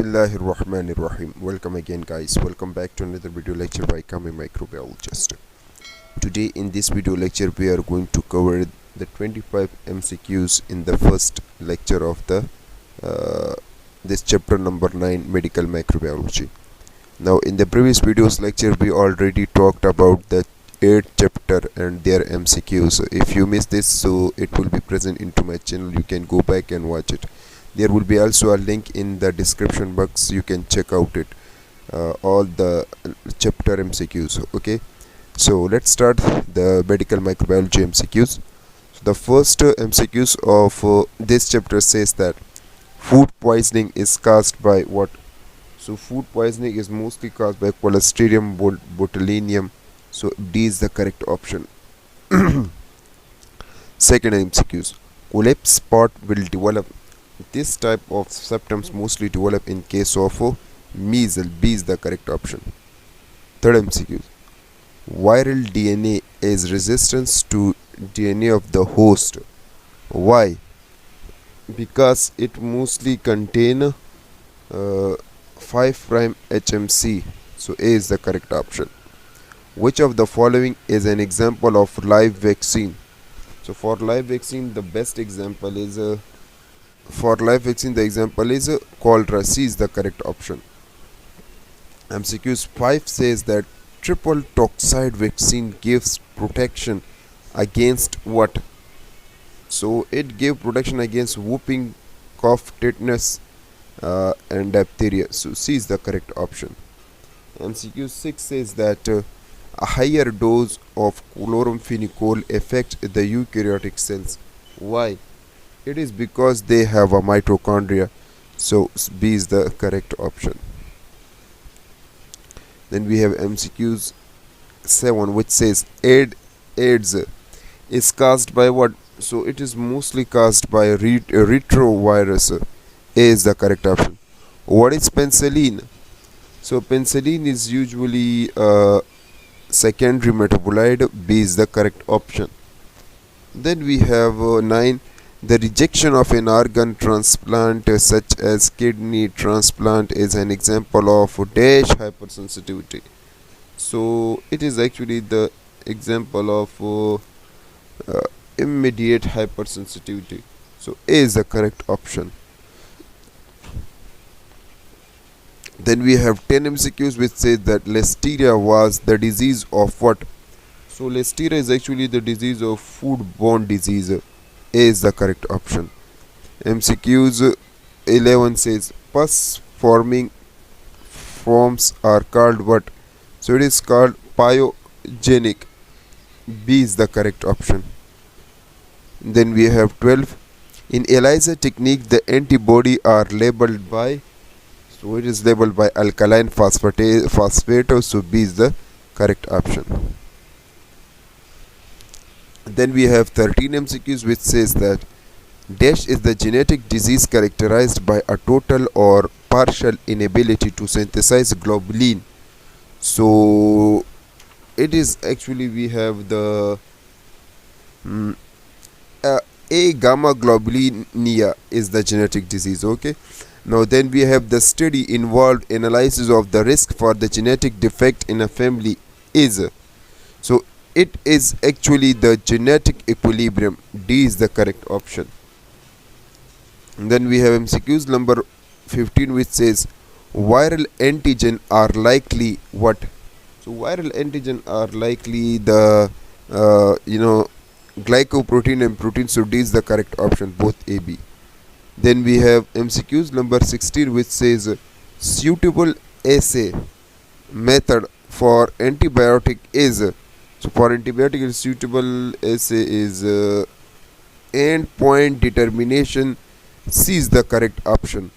Bismillahirrahmanirrahim. Welcome again, guys. Welcome back to another video lecture by Becoming Microbiologist. Today in this video lecture we are going to cover the 25 MCQs in the first lecture of the this chapter number 9, Medical Microbiology. Now in the previous videos lecture we already talked about the 8th chapter and their MCQs. So if you missed this, so it will be present into my channel. You can go back and watch it. There will be also a link in the description box. You can check out it, all the chapter MCQs. Okay, so let's start the medical microbiology MCQs. So the first MCQs of this chapter says that food poisoning is caused by what? So food poisoning is mostly caused by Clostridium botulinum. So D is the correct option. Second MCQs, collapse spot will develop. This type of symptoms mostly develop in case of measles. B is the correct option. Third MCQ, viral DNA is resistance to DNA of the host. Why? Because it mostly contain 5' HMC. So A is the correct option. Which of the following is an example of live vaccine? So for live vaccine, the best example is the example is cholera. C is the correct option. MCQs 5 says that triple toxide vaccine gives protection against what? So it gave protection against whooping cough, tetanus, and diphtheria. So C is the correct option. MCQ 6 says that a higher dose of chloramphenicol affects the eukaryotic cells. Why? It is because they have a mitochondria. So B is the correct option. Then we have MCQs 7, which says AIDS is caused by what? So it is mostly caused by retrovirus. A is the correct option. What is penicillin? So penicillin is usually secondary metabolite. B is the correct option. Then we have 9, the rejection of an organ transplant such as kidney transplant is an example of dash hypersensitivity. So it is actually the example of immediate hypersensitivity. So A is the correct option. Then we have 10 MCQs which say that Listeria was the disease of what? So Listeria is actually the disease of foodborne disease. A is the correct option. MCQs 11 says pus forming forms are called what? So it is called pyogenic. B is the correct option. Then we have 12. In ELISA technique, the antibody are labeled by, so it is labeled by alkaline phosphate. So B is the correct option. Then we have 13 MCQs which says that dash is the genetic disease characterized by a total or partial inability to synthesize globulin. So it is actually, we have the A gamma globulinemia is the genetic disease. Okay, now then we have the study involved analysis of the risk for the genetic defect in a family is, so it is actually the genetic equilibrium. D is the correct option. And then we have MCQs number 15 which says viral antigen are likely what? So viral antigen are likely the glycoprotein and protein. So D is the correct option, both A, B. Then we have MCQs number 16 which says suitable assay method for antibiotic is, so for antibiotic suitable assay is endpoint determination. C is the correct option.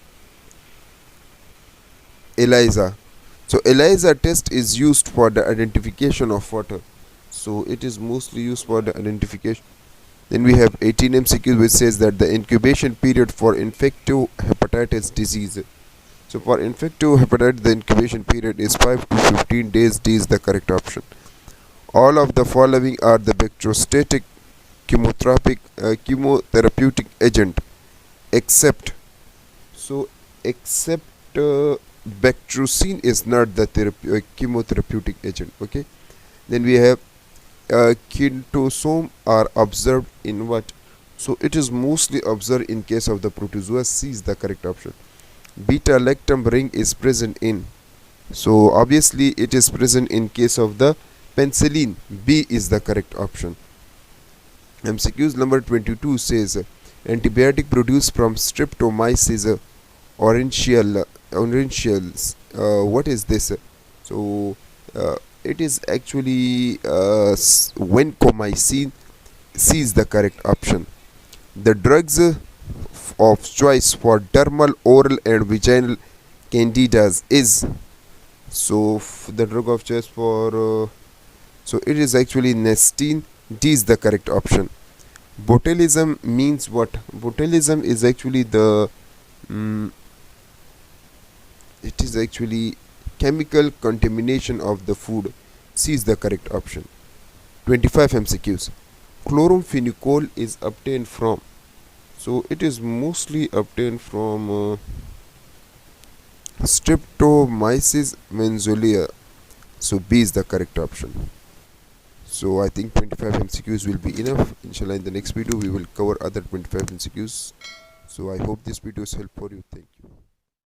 ELISA. So ELISA test is used for the identification of water. So it is mostly used for the identification. Then we have 18 MCQs which says that the incubation period for infective hepatitis disease. So for infective hepatitis the incubation period is 5 to 15 days. D is the correct option. All of the following are the bacteriostatic chemotherapeutic agent except bactrucine is not the chemotherapeutic agent. Okay, then we have kintosome are observed in what? So it is mostly observed in case of the protozoa. C is the correct option. Beta lactam ring is present in, so obviously it is present in case of the penicillin. B is the correct option. MCQs number 22 says antibiotic produced from Streptomyces aurencials. What is this? So it is actually vancomycin. C is the correct option. The drugs of choice for dermal, oral, and vaginal candidas is, so the drug of choice for so it is actually Nestine. D is the correct option. Botulism means what? Botulism is actually the it is actually chemical contamination of the food. C is the correct option. 25 MCQs. Chloramphenicol is obtained from, so it is mostly obtained from Streptomyces menzolia. So B is the correct option. So I think 25 MCQs will be enough. Inshallah, in the next video we will cover other 25 MCQs. So I hope this video is helpful for you. Thank you.